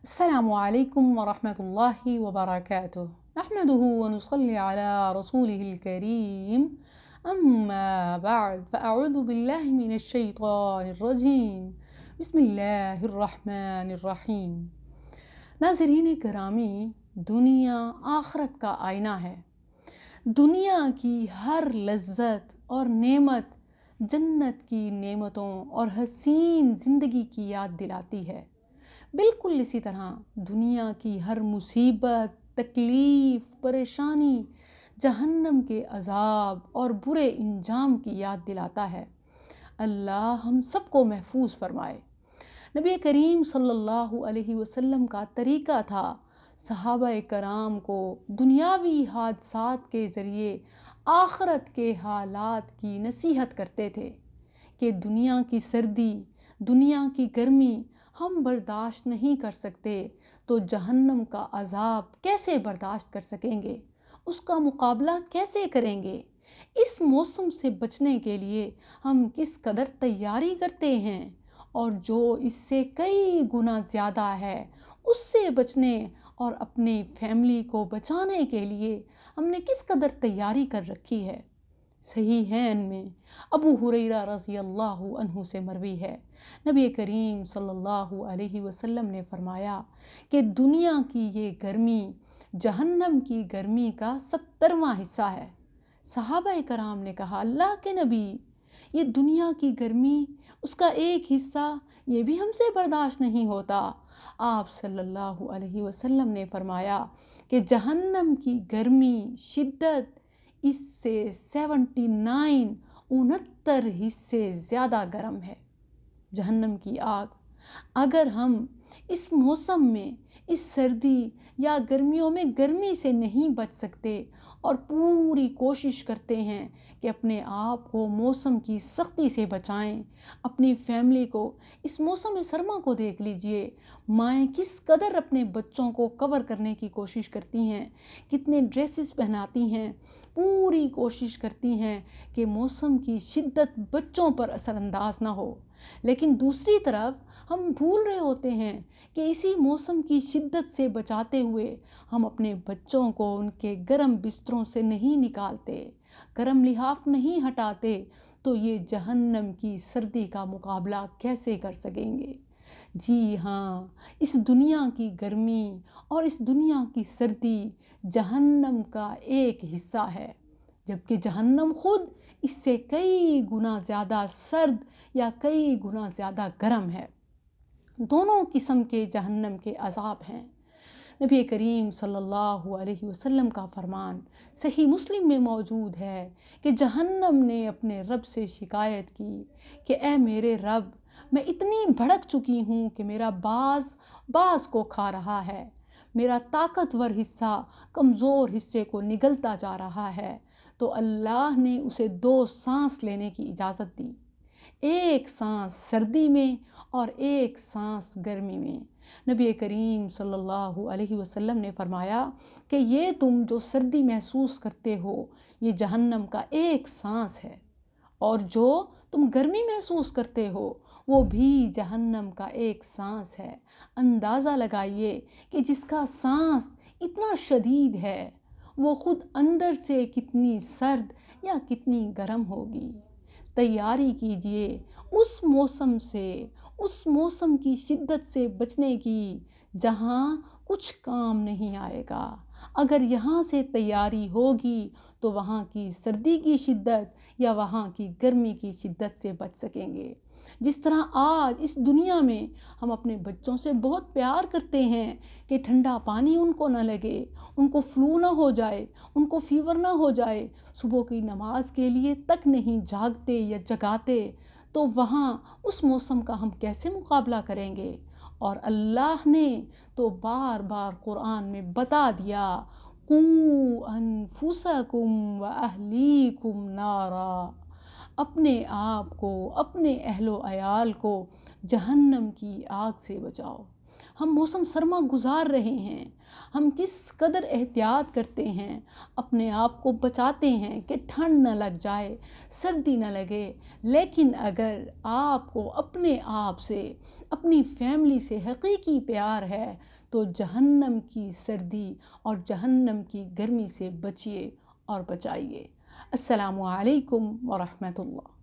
السلام عليكم ورحمة الله وبركاته. نحمده ونصلي على رسوله الكريم. أما بعد فأعوذ بالله من الشيطان الرجيم. بسم الله الرحمن الرحیم. ناظرین گرامی، دنیا آخرت کا آئینہ ہے. دنیا کی ہر لذت اور نعمت جنت کی نعمتوں اور حسین زندگی کی یاد دلاتی ہے. بالکل اسی طرح دنیا کی ہر مصیبت، تکلیف، پریشانی جہنم کے عذاب اور برے انجام کی یاد دلاتا ہے. اللہ ہم سب کو محفوظ فرمائے. نبی کریم صلی اللہ علیہ وسلم کا طریقہ تھا صحابہ کرام کو دنیاوی حادثات کے ذریعے آخرت کے حالات کی نصیحت کرتے تھے کہ دنیا کی سردی، دنیا کی گرمی ہم برداشت نہیں کر سکتے تو جہنم کا عذاب کیسے برداشت کر سکیں گے، اس کا مقابلہ کیسے کریں گے. اس موسم سے بچنے کے لیے ہم کس قدر تیاری کرتے ہیں، اور جو اس سے کئی گنا زیادہ ہے اس سے بچنے اور اپنی فیملی کو بچانے کے لیے ہم نے کس قدر تیاری کر رکھی ہے. صحیحین میں ابو ہریرہ رضی اللہ عنہ سے مروی ہے، نبی کریم صلی اللہ علیہ وسلم نے فرمایا کہ دنیا کی یہ گرمی جہنم کی گرمی کا 70واں حصہ ہے. صحابہ کرام نے کہا، اللہ کے نبی، یہ دنیا کی گرمی اس کا ایک حصہ یہ بھی ہم سے برداشت نہیں ہوتا. آپ صلی اللہ علیہ وسلم نے فرمایا کہ جہنم کی گرمی شدت اس سے 69 حصے زیادہ گرم ہے. جہنم کی آگ اگر ہم اس موسم میں، اس سردی یا گرمیوں میں گرمی سے نہیں بچ سکتے اور پوری کوشش کرتے ہیں کہ اپنے آپ کو موسم کی سختی سے بچائیں، اپنی فیملی کو اس موسم سرما کو دیکھ لیجئے. مائیں کس قدر اپنے بچوں کو کور کرنے کی کوشش کرتی ہیں، کتنے ڈریسز پہناتی ہیں، پوری کوشش کرتی ہیں کہ موسم کی شدت بچوں پر اثر انداز نہ ہو. لیکن دوسری طرف ہم بھول رہے ہوتے ہیں کہ اسی موسم کی شدت سے بچاتے ہوئے ہم اپنے بچوں کو ان کے گرم بستروں سے نہیں نکالتے، گرم لحاف نہیں ہٹاتے، تو یہ جہنم کی سردی کا مقابلہ کیسے کر سکیں گے. جی ہاں، اس دنیا کی گرمی اور اس دنیا کی سردی جہنم کا ایک حصہ ہے، جبکہ جہنم خود اس سے کئی گنا زیادہ سرد یا کئی گنا زیادہ گرم ہے. دونوں قسم کے جہنم کے عذاب ہیں. نبی کریم صلی اللہ علیہ وسلم کا فرمان صحیح مسلم میں موجود ہے کہ جہنم نے اپنے رب سے شکایت کی کہ اے میرے رب، میں اتنی بھڑک چکی ہوں کہ میرا باز کو کھا رہا ہے، میرا طاقتور حصہ کمزور حصے کو نگلتا جا رہا ہے. تو اللہ نے اسے 2 سانس لینے کی اجازت دی، ایک سانس سردی میں اور ایک سانس گرمی میں. نبی کریم صلی اللہ علیہ وسلم نے فرمایا کہ یہ تم جو سردی محسوس کرتے ہو یہ جہنم کا ایک سانس ہے، اور جو تم گرمی محسوس کرتے ہو وہ بھی جہنم کا ایک سانس ہے. اندازہ لگائیے کہ جس کا سانس اتنا شدید ہے وہ خود اندر سے کتنی سرد یا کتنی گرم ہوگی. تیاری کیجئے اس موسم سے، اس موسم کی شدت سے بچنے کی جہاں کچھ کام نہیں آئے گا. اگر یہاں سے تیاری ہوگی تو وہاں کی سردی کی شدت یا وہاں کی گرمی کی شدت سے بچ سکیں گے. جس طرح آج اس دنیا میں ہم اپنے بچوں سے بہت پیار کرتے ہیں کہ ٹھنڈا پانی ان کو نہ لگے، ان کو فلو نہ ہو جائے، ان کو فیور نہ ہو جائے، صبح کی نماز کے لیے تک نہیں جاگتے یا جگاتے، تو وہاں اس موسم کا ہم کیسے مقابلہ کریں گے. اور اللہ نے تو بار بار قرآن میں بتا دیا، قُوا أَنفُسَكُمْ وَأَهْلِيكُمْ نَارًا، اپنے آپ کو، اپنے اہل و عیال کو جہنم کی آگ سے بچاؤ. ہم موسم سرما گزار رہے ہیں، ہم کس قدر احتیاط کرتے ہیں، اپنے آپ کو بچاتے ہیں کہ ٹھنڈ نہ لگ جائے، سردی نہ لگے. لیکن اگر آپ کو اپنے آپ سے اپنی فیملی سے حقیقی پیار ہے تو جہنم کی سردی اور جہنم کی گرمی سے بچیے اور بچائیے۔ السلام علیکم ورحمۃ اللہ۔